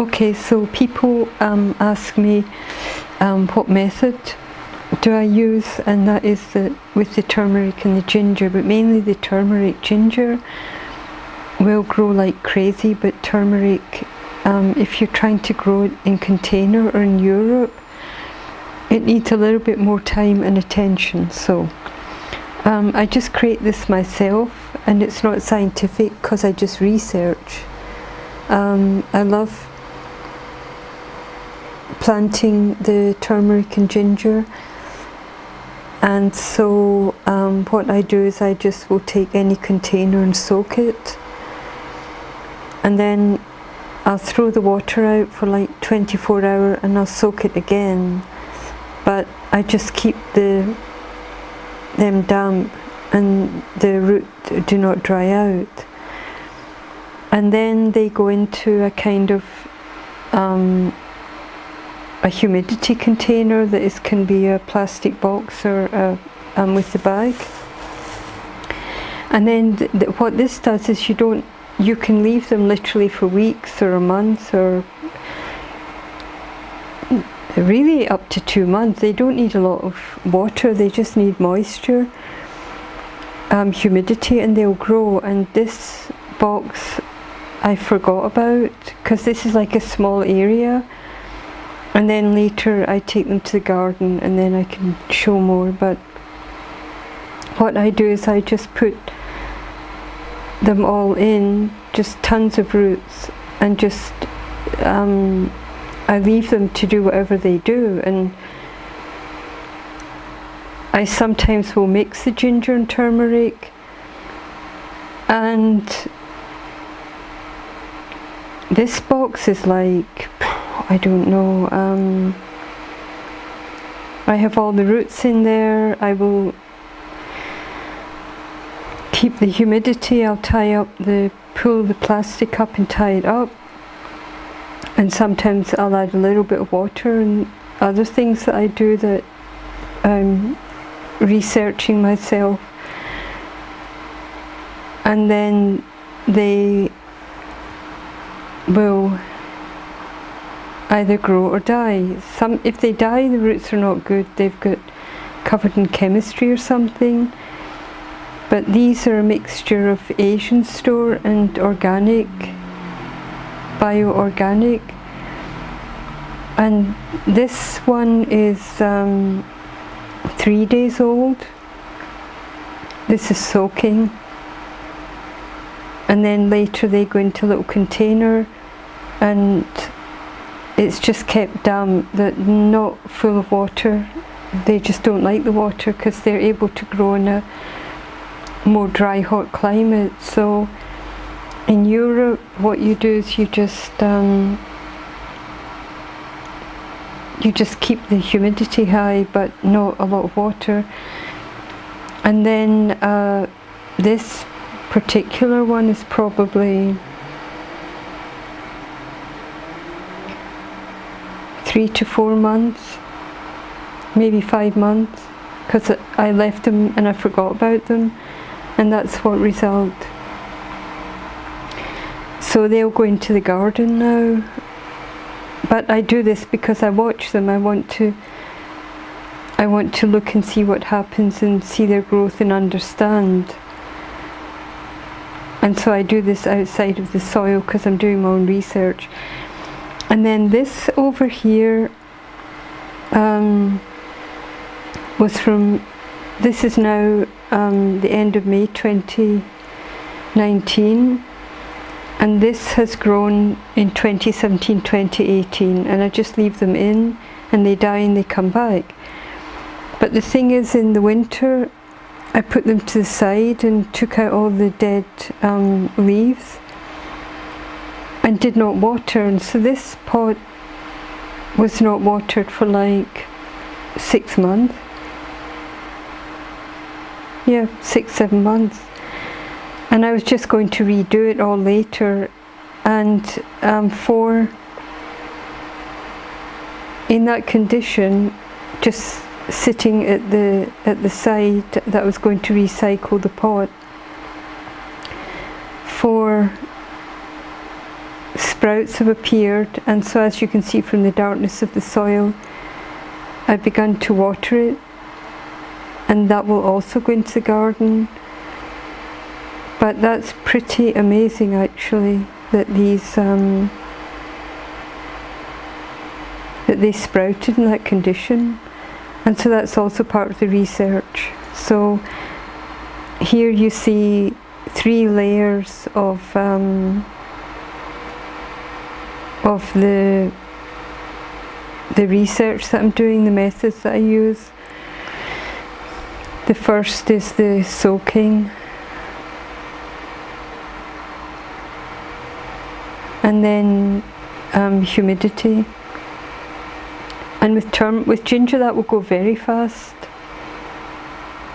Okay, so people ask me what method do I use, and that is with the turmeric and the ginger, but mainly the turmeric. Ginger will grow like crazy, but turmeric, if you're trying to grow it in container or in Europe, it needs a little bit more time and attention. So I just create this myself, and it's not scientific because I just research. I love planting the turmeric and ginger, and so what I do is I just will take any container and soak it, and then I'll throw the water out for like 24 hours and I'll soak it again, but I just keep them damp and the root do not dry out, and then they go into a kind of a humidity container that can be a plastic box or with the bag. And then what this does is you can leave them literally for weeks or a month, or really up to 2 months. They don't need a lot of water, they just need moisture, humidity, and they'll grow. And this box I forgot about because this is like a small area, and then later I take them to the garden and then I can show more. But what I do is I just put them all in, just tons of roots, and just I leave them to do whatever they do. And I sometimes will mix the ginger and turmeric, and this box is like, I don't know, I have all the roots in there. I will keep the humidity, I'll pull the plastic up and tie it up, and sometimes I'll add a little bit of water and other things that I do that I'm researching myself, and then they will either grow or die. If they die, the roots are not good, they've got covered in chemistry or something. But these are a mixture of Asian store and organic, bio-organic. And this one is 3 days old. This is soaking, and then later they go into a little container, and it's just kept damp, not full of water. They just don't like the water because they're able to grow in a more dry, hot climate. So in Europe, what you do is you just keep the humidity high, but not a lot of water. And then this particular one is probably 3 to 4 months, maybe 5 months, because I left them and I forgot about them, and that's what result. So they'll go into the garden now, but I do this because I watch them. I want to look and see what happens and see their growth and understand. And so I do this outside of the soil because I'm doing my own research. And then this over here this is now the end of May 2019, and this has grown in 2017, 2018, and I just leave them in and they die and they come back. But the thing is, in the winter I put them to the side and took out all the dead leaves and did not water, and so this pot was not watered for like 6 months. Yeah, 6-7 months. And I was just going to redo it all later, and in that condition, just sitting at the side, that I was going to recycle the pot for sprouts have appeared, and so as you can see from the darkness of the soil, I've begun to water it, and that will also go into the garden. But that's pretty amazing actually, that these that they sprouted in that condition. And so that's also part of the research. So here you see 3 layers of the research that I'm doing, the methods that I use. The first is the soaking, and then humidity. And with ginger that will go very fast,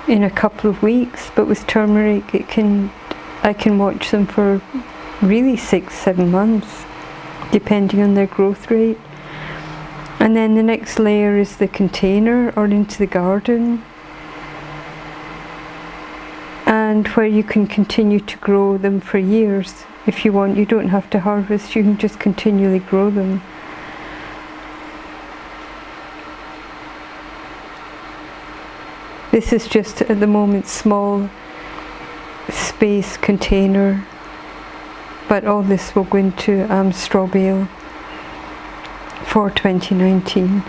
in a couple of weeks, but with turmeric I can watch them for really 6-7 months, depending on their growth rate. And then the next layer is the container, or into the garden, and where you can continue to grow them for years. If you want, you don't have to harvest, you can just continually grow them. This is just at the moment small space container, but all this will go into Strawbale for 2019.